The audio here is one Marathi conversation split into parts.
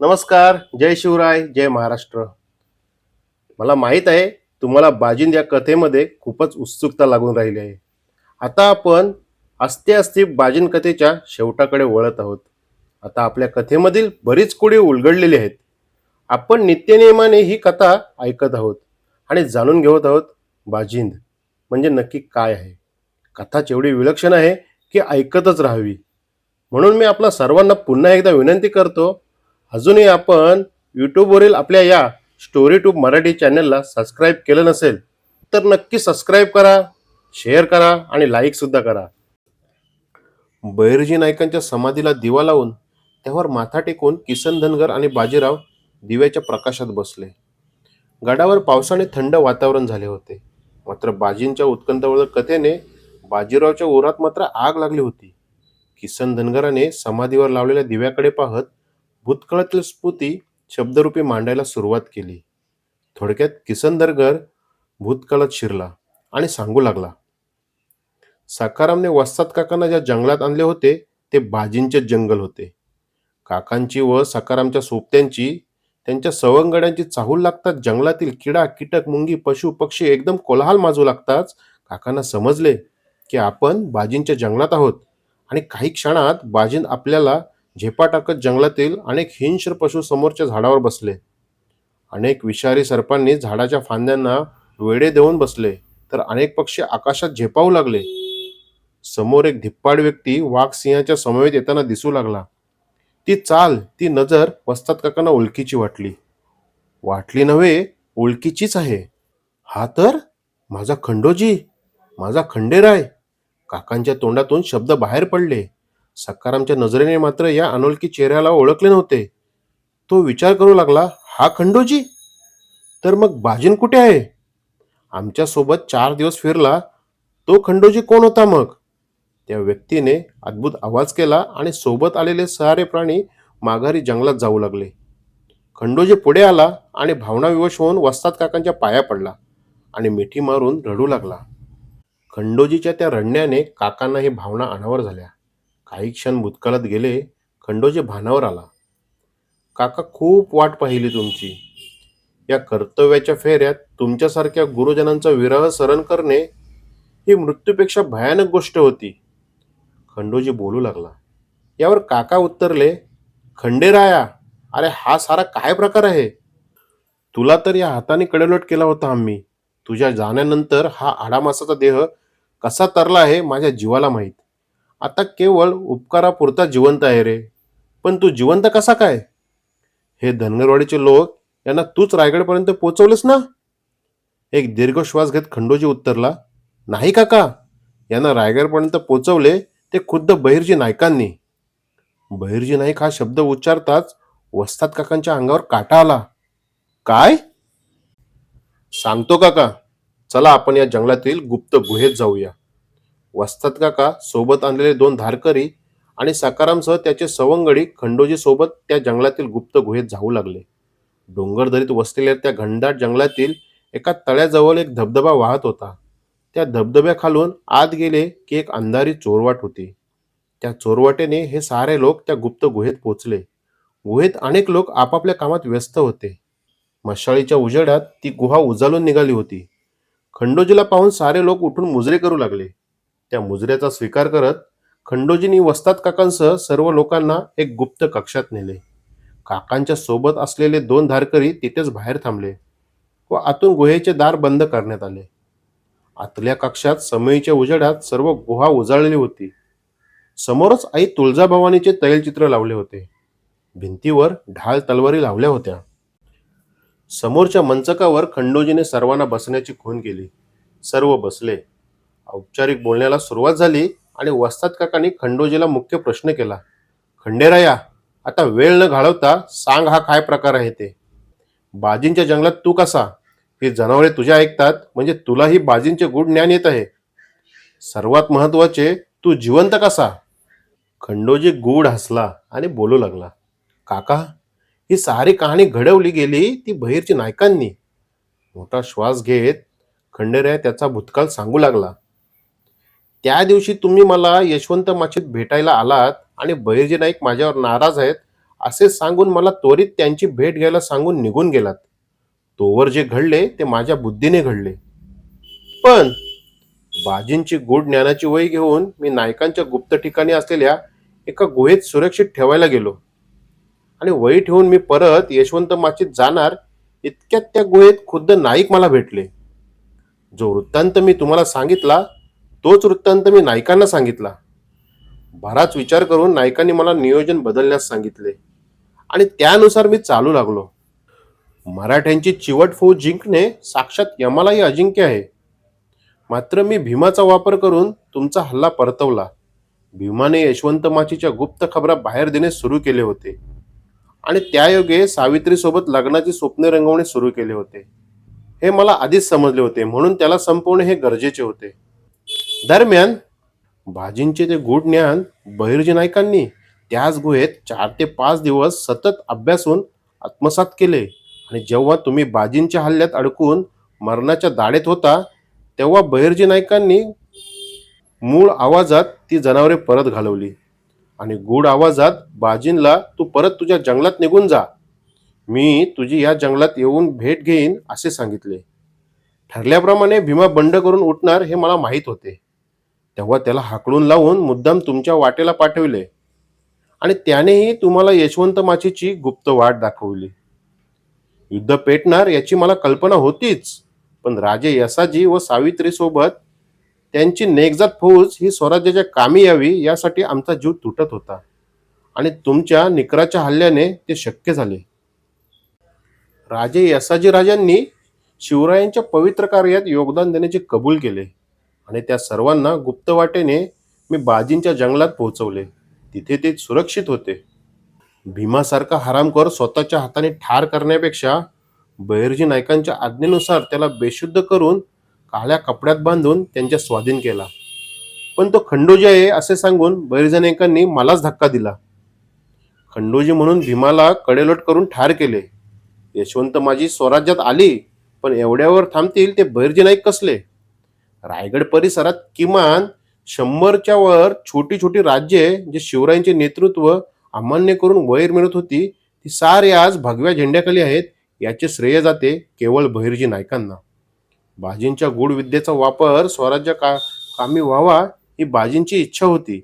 नमस्कार, जय शिवराय, जय महाराष्ट्र. मला माहीत आहे तुम्हाला बाजिंद या कथेमध्ये खूपच उत्सुकता लागून राहिली आहे. आता आपण अस्ते अस्ति बाजिंद कथेच्या शेवटाकडे वळत आहोत. आता आपल्या कथेमधील बरीच कुडी उलगडलेली आहेत. आपण नित्यनियमाने ही कथा ऐकत आहोत आणि जाणून घेत आहोत बाजिंद म्हणजे नक्की काय आहे. कथाच एवढी विलक्षण आहे की ऐकतच राहावी. म्हणून मी आपल्या सर्वांना पुन्हा एकदा विनंती करतो, अजूनही आपण यूट्यूबवरील आपल्या या स्टोरी ट्यूब मराठी चॅनलला सबस्क्राईब केलं नसेल तर नक्की सबस्क्राईब करा, शेअर करा आणि लाईक सुद्धा करा. बहिर्जी नाईकांच्या समाधीला दिवा लावून त्यावर माथा टेकून किसन धनगर आणि बाजीराव दिव्याच्या प्रकाशात बसले. गडावर पावसाने थंड वातावरण झाले होते. मात्र बाजींच्या उत्कंठवर्धक कथेने बाजीरावच्या उरात मात्र आग लागली होती. किसन धनगराने समाधीवर लावलेल्या दिव्याकडे पाहत भूतकाळातील स्फूर्ती शब्दरूपी मांडायला सुरुवात केली. थोडक्यात किसन धनगर भूतकाळात शिरला आणि सांगू लागला, सखारामने वस्ताद काकांना ज्या जंगलात आणले होते ते बाजींचे जंगल होते. काकांची व सखारामच्या सोबत्यांची त्यांच्या सवंगड्यांची चाहूल लागतात जंगलातील किडा कीटक मुंगी पशु पक्षी एकदम कोलाहल माजू लागताच काकांना समजले की आपण बाजींच्या जंगलात आहोत आणि काही क्षणात बाजीन आपल्याला झेपा टाकत जंगलातील अनेक हिंस्र पशु समोरच्या झाडावर बसले. अनेक विषारी सर्पांनी झाडाच्या फांद्यांना वेढे देऊन बसले तर अनेक पक्षी आकाशात झेपावू लागले. समोर एक धिप्पाड व्यक्ती वाघ सिंहाच्या समवेत येताना दिसू लागला. ती चाल, ती नजर वस्ताद काकांना ओळखीची वाटली. वाटली नव्हे, ओळखीचीच आहे. हा तर माझा खंडोजी, माझा खंडेराय. काकांच्या तोंडातून शब्द बाहेर पडले. सखारामच्या नजरेने मात्र या अनोळखी चेहऱ्याला ओळखले नव्हते. तो विचार करू लागला, हा खंडोजी? तर मग बाजीन कुठे आहे? आमच्या सोबत 4 दिवस फिरला तो खंडोजी कोण होता मग? त्या व्यक्तीने अद्भुत आवाज केला आणि सोबत आलेले सारे प्राणी माघारी जंगलात जाऊ लागले. खंडोजी पुढे आला आणि भावनाविवश होऊन वस्ताद काकांच्या पाया पडला आणि मिठी मारून रडू लागला. खंडोजीच्या त्या रडण्याने काकांना ही भावना अनावर झाल्या. काही क्षण भूतकाळात गेले. खंडोजी भानावर आला. काका, खूप वाट पाहिली तुमची. या कर्तव्याच्या फेऱ्यात तुमच्यासारख्या गुरुजनांचा विरह सहन करणे ही मृत्यूपेक्षा भयानक गोष्ट होती. खंडोजी बोलू लागला. यावर काका उत्तरले, खंडेराया, अरे हा सारा काय प्रकार आहे? तुला तर या हाताने कडेलोट केला होता आम्ही. तुझ्या जाण्यानंतर हा आडामासाचा देह कसा तरला आहे माझ्या जीवाला माहीत. आता केवळ उपकारापुरता जिवंत आहे रे. पण तू जिवंत कसा काय? हे धनगरवाडीचे लोक यांना तूच रायगडपर्यंत पोहोचवलेस ना? एक दीर्घ श्वास घेत खंडोजी उत्तरला, नाही काका, यांना रायगडपर्यंत पोहोचवले ते खुद्द बहिर्जी नाईकांनी. बहिर्जी नाईक हा शब्द उच्चारताच वस्ताद काकांच्या अंगावर काटा आला. काय? सांगतो काका, चला आपण या जंगलातील गुप्त गुहेत जाऊया. वस्ताद काका सोबत आणलेले 2 धारकरी आणि सखारामसह त्याचे सवंगडी खंडोजी सोबत त्या जंगलातील गुप्त गुहेत जाऊ लागले. डोंगरदरीत वसलेल्या त्या घनदाट जंगलातील एका तळ्याजवळ एक धबधबा वाहत होता. त्या धबधब्याखालून आत गेले की एक अंधारी चोरवाट होती. त्या चोरवाटेने हे सारे लोक त्या गुप्त गुहेत पोचले. गुहेत अनेक लोक आपापल्या कामात व्यस्त होते. मशाळीच्या उजेडात ती गुहा उजालून निघाली होती. खंडोजीला पाहून सारे लोक उठून मुजरे करू लागले. त्या मुजऱ्याचा स्वीकार करत खंडोजींनी वस्ताद काकांसह सर्व लोकांना एक गुप्त कक्षात नेले. काकांच्या सोबत असलेले 2 धारकरी तिथेच बाहेर थांबले व आतून गुहेचे दार बंद करण्यात आले. आतल्या कक्षात समयीच्या उजेडात सर्व गुहा उजाळलेली होती. समोरच आई तुळजाभवानीचे तैलचित्र लावले होते. भिंतीवर ढाल तलवारी लावल्या होत्या. समोरच्या मंचकावर खंडोजीने सर्वांना बसण्याची खूण केली. सर्व बसले. औपचारिक बोलण्याला सुरुवात झाली आणि वस्ताद काकांनी खंडोजीला मुख्य प्रश्न केला. खंडेराया, आता वेळ न घालवता सांग, हा काय प्रकार आहे ते? बाजींच्या जंगलात तू कसा? ही जनावरे तुझ्या ऐकतात म्हणजे तुलाही बाजींचे गूढ ज्ञान येत आहे. सर्वात महत्वाचे, तू जिवंत कसा? खंडोजी गूढ हसला आणि बोलू लागला. काका, ही सारी कहाणी घडवली गेली ती बहिर्जी नायकांनी. मोठा श्वास घेत खंडेराय त्याचा भूतकाळ सांगू लागला. त्या दिवशी तुम्ही मला यशवंत माचीत भेटायला आलात आणि बहिर्जी नाईक माझ्यावर नाराज आहेत असे सांगून मला त्वरित त्यांची भेट घ्यायला सांगून निघून गेलात. तोवर जे घडले ते माझ्या बुद्धीने घडले. पण बाजींची गूढ ज्ञानाची वही घेऊन मी नायकांच्या गुप्त ठिकाणी असलेल्या एका गुहेत सुरक्षित ठेवायला गेलो आणि वही ठेवून मी परत यशवंत माचीत जाणार इतक्यात त्या गुहेत खुद्द नाईक मला भेटले. जो वृत्तांत मी तुम्हाला सांगितला तोच वृत्तांत मी नायकांना सांगितला. बराच विचार करून नायकांनी मला नियोजन बदलण्यास सांगितले आणि त्यानुसार मी चालू लागलो. मराठ्यांची चिवट फौज जिंकणे साक्षात यमालाही अजिंक्य आहे. मात्र मी भीमाचा वापर करून तुमचा हल्ला परतवला. भीमाने यशवंत माचीच्या गुप्त खबरा बाहेर देणे सुरू केले होते आणि त्यायोगे सावित्रीसोबत लग्नाची स्वप्ने रंगवणे सुरू केले होते. हे मला आधीच समजले होते, म्हणून त्याला संपवणे हे गरजेचे होते. दरम्यान बाजींचे ते गूढ ज्ञान बहिर्जी नायकांनी त्याच गुहेत 4 ते 5 दिवस सतत अभ्यासून आत्मसात केले आणि जेव्हा तुम्ही बाजींच्या हल्ल्यात अडकून मरणाच्या दाढेत होता तेव्हा बहिर्जी नायकांनी मूळ आवाजात ती जनावरे परत घालवली आणि गूढ आवाजात बाजींला तू परत तुझ्या जंगलात निघून जा, मी तुझी या जंगलात येऊन भेट घेईन असे सांगितले. ठरल्याप्रमाणे भीमा बंड करून उठणार हे मला माहीत होते. तेव्हा त्याला हाकलून लावून मुद्दाम तुमच्या वाटेला पाठविले आणि त्यानेही तुम्हाला यशवंत माचीची गुप्त वाट दाखवली. युद्ध पेटणार याची मला कल्पना होतीच, पण राजे यसाजी व सावित्री सोबत त्यांची नेकजात फौज ही स्वराज्याच्या कामी यावी यासाठी आमचा जीव तुटत होता आणि तुमच्या निकराच्या हल्ल्याने ते शक्य झाले. राजे यसाजी राजांनी शिवरायांच्या पवित्र कार्यात योगदान देण्याचे कबूल केले आणि त्या सर्वांना गुप्त वाटेने मी बाजींच्या जंगलात पोहोचवले. तिथे ते सुरक्षित होते. भीमासारखा हरामखोर स्वतःच्या हाताने ठार करण्यापेक्षा बहिर्जी नायकांच्या आज्ञेनुसार त्याला बेशुद्ध करून काळ्या कपड्यात बांधून त्यांच्या स्वाधीन केला. पण तो खंडोजी आहे असे सांगून बहिर्जी नायकांनी मलाच धक्का दिला. खंडोजी म्हणून भीमाला कडेलोट करून ठार केले. यशवंत माझी स्वराज्यात आली, पण एवढ्यावर थांबतील ते बहिर्जी नाईक कसले? रायगड परिसरात किमान 100च्या वर छोटी छोटी राज्ये जे शिवरायांचे नेतृत्व अमान्य करून वैर मिळत होती ती सारे आज भगव्या झेंड्याखाली आहेत. याचे श्रेय जाते केवळ बहिर्जी नायकांना. बाजींच्या गूढ विद्येचा वापर स्वराज्य कामी व्हावा ही बाजींची इच्छा होती,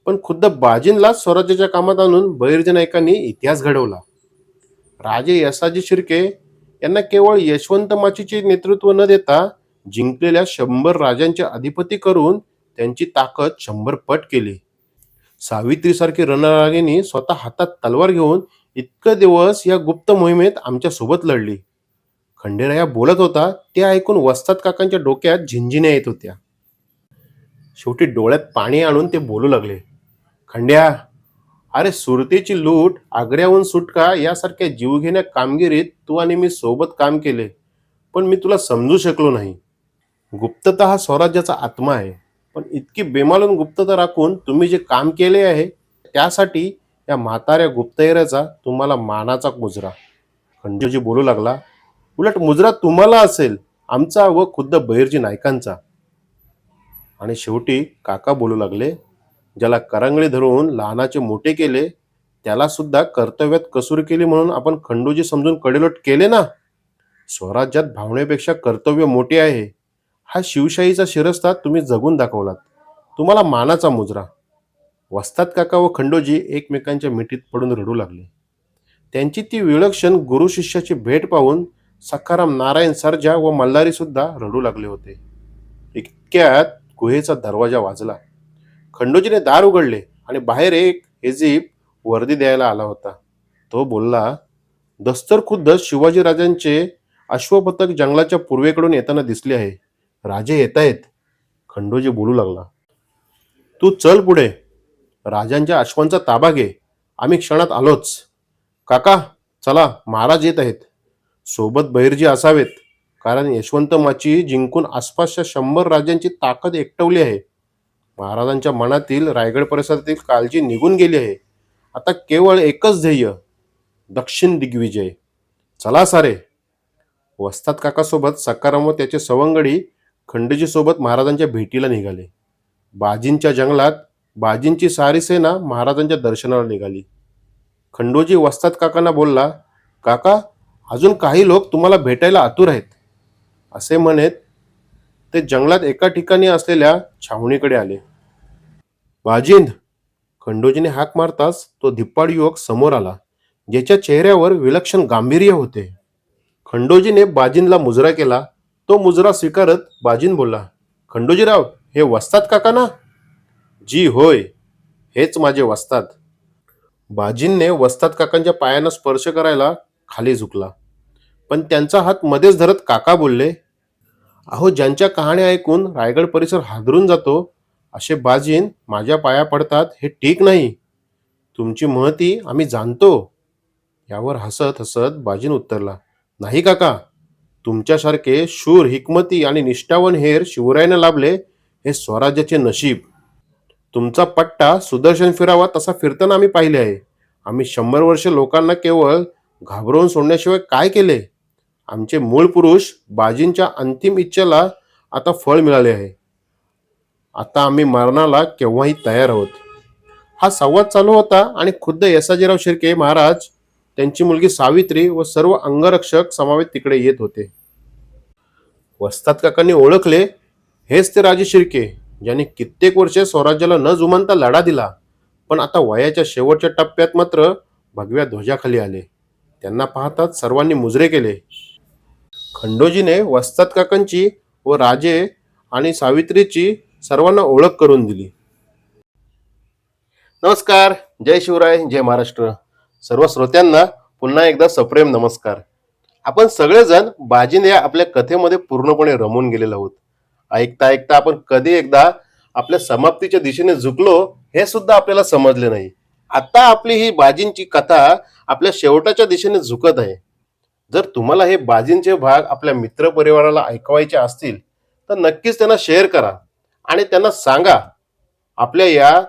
पण खुद्द बाजींना स्वराज्याच्या कामात आणून बहिर्जी नायकांनी इतिहास घडवला. राजे यसाजी शिर्के यांना केवळ यशवंत माचीचे नेतृत्व न देता जिंकलेल्या 100 राजांचे अधिपती करून त्यांची ताकद 100 पट केली. सावित्रीसारखी रणरागिनी स्वतः हातात तलवार घेऊन इतके दिवस या गुप्त मोहिमेत आमच्या सोबत लढली. खंडेराया बोलत होता ते ऐकून वस्ताद काकांच्या डोक्यात झिंझिन्या येत होत्या. शेवटी डोळ्यात पाणी आणून ते बोलू लागले. खंड्या, अरे सुरतेची लूट, आग्र्याहून सुटका यासारख्या जीवघेण्या कामगिरीत तू आणि मी सोबत काम केले, पण मी तुला समजू शकलो नाही. गुप्तता हा स्वराज्याचा आत्मा आहे, पण इतकी बेमालून गुप्तता राखून तुम्ही जे काम केले आहे त्यासाठी या म्हाताऱ्या गुप्तहेराचा तुम्हाला मानाचा मुजरा. खंडोजी बोलू लागला. उलट मुजरा तुम्हाला असेल, आमचा व खुद्द बहिर्जी नायकांचा. आणि शेवटी काका बोलू लागले. ज्याला करंगळी धरून लहानाचे मोठे केले त्याला सुद्धा कर्तव्यात कसूर केली म्हणून आपण खंडोजी समजून कडेलोट केले ना. स्वराज्यात भावनेपेक्षा कर्तव्य मोठे आहे. हा शिवशाहीचा शिरस्ता तुम्ही जगून दाखवलात. तुम्हाला मानाचा मुजरा. वस्ताद काका व खंडोजी एकमेकांच्या मिठीत पडून रडू लागले. त्यांची ती विलक्षण गुरु शिष्याची भेट पाहून सखाराम, नारायण सर्जा व मल्हारी सुद्धा रडू लागले होते. इतक्यात गुहेचा दरवाजा वाजला. खंडोजीने दार उघडले आणि बाहेर एक हेजीब वर्दी द्यायला आला होता. तो बोलला, दस्तर खुद्द शिवाजी राजांचे अश्वपथक जंगलाच्या पूर्वेकडून येताना दिसले आहे. राजे येत आहेत. खंडोजी बोलू लागला. तू चल पुढे, राजांच्या अश्वांचा ताबा घे. आम्ही क्षणात आलोच. काका चला, महाराज येत आहेत. सोबत बहिर्जी असावेत, कारण यशवंत माची जिंकून आसपासच्या 100 राजांची ताकद एकवटली आहे. महाराजांच्या मनातील रायगड परिसरातील काळजी निघून गेली आहे. आता केवळ एकच ध्येय, दक्षिण दिग्विजय. चला सारे. वस्ताद काकासोबत सखाराम व त्याचे सवंगडी खंडोजी सोबत महाराजांच्या भेटीला निघाले. बाजींच्या जंगलात बाजींची सारी सेना महाराजांच्या दर्शनाला निघाली. खंडोजी वस्ताद काकांना बोलला, काका, अजून काही लोक तुम्हाला भेटायला आतुर आहेत. असे म्हणत ते जंगलात एका ठिकाणी असलेल्या छावणीकडे आले. बाजिंद, खंडोजीने हाक मारताच तो धिप्पाड युवक समोर आला, ज्याच्या चेहऱ्यावर विलक्षण गांभीर्य होते. खंडोजीने बाजिंदला मुजरा केला. तो मुजरा स्वीकारत बाजिंद बोलला, खंडोजीराव, हे वस्ताद काका ना? जी होय, हेच माझे वस्ताद. बाजींने वस्ताद काकांच्या पायांना स्पर्श करायला खाली झुकला, पण त्यांचा हात मध्येच धरत काका बोलले, अहो, ज्यांच्या कहाण्या ऐकून रायगड परिसर हादरून जातो असे बाजीन माझ्या पाया पडतात हे ठीक नाही. तुमची महती आम्ही जाणतो. यावर हसत हसत बाजीन उत्तरला, नाही काका, तुमच्यासारखे शूर, हिकमती आणि निष्ठावान हेर शिवरायाने लाभले हे स्वराज्याचे नशीब. तुमचा पट्टा सुदर्शन फिरावा तसा फिरताना आम्ही पाहिले आहे. आम्ही 100 वर्ष लोकांना केवळ घाबरवून सोडण्याशिवाय काय केले? आमचे मूळ पुरुष बाजींच्या अंतिम इच्छेला आता फळ मिळाले आहे. आता आम्ही मरणाला केव्हाही तयार आहोत. हा संवाद चालू होता आणि खुद्द येसाजीराव शिर्के महाराज, त्यांची मुलगी सावित्री व सर्व अंगरक्षक समावेत तिकडे येत होते. वस्ताद काकांनी ओळखले, हेच ते राजे शिर्के, ज्यांनी कित्येक वर्षे स्वराज्याला न जुमानता लढा दिला, पण आता वयाच्या शेवटच्या टप्प्यात मात्र भगव्या ध्वजाखाली आले. त्यांना पाहताच सर्वांनी मुजरे केले. खंडोजीने वस्ताद काकांची व राजे आणि सावित्रीची सर्वांना ओळख करून दिली. नमस्कार, जय शिवराय, जय महाराष्ट्र. सर्व श्रोत्यांना पुन्हा एकदा सप्रेम नमस्कार. आपण सगळेजण बाजीने या आपल्या कथेमध्ये पूर्णपणे रमून गेलेलो आहोत. ऐकता ऐकता आपण कधी एकदा आपल्या समाप्तीच्या दिशेने झुकलो हे सुद्धा आपल्याला समजले नाही. आता आपली ही बाजींची कथा आपल्या शेवटाच्या दिशेने झुकत आहे. जर तुम्हाला हे बाजींचे भाग आपल्या मित्र परिवाराला ऐकवायचे असतील तर नक्कीच त्यांना शेअर करा आणि त्यांना सांगा आपल्या या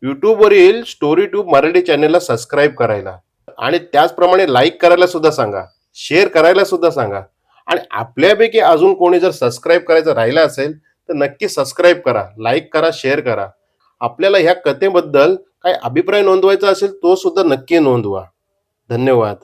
यूट्यूबवरील स्टोरी ट्यूब मराठी चॅनलला सबस्क्राईब करायला, आणि त्याचप्रमाणे लाईक करायला सुद्धा सांगा, शेअर करायला सुद्धा सांगा. आणि आपल्यापैकी अजून कोणी जर सबस्क्राईब करायचं राहिलं असेल तर नक्की सबस्क्राईब करा, लाईक करा, शेअर करा. आपल्याला ह्या कथेबद्दल काही अभिप्राय नोंदवायचा असेल तो सुद्धा नक्की नोंदवा. धन्यवाद.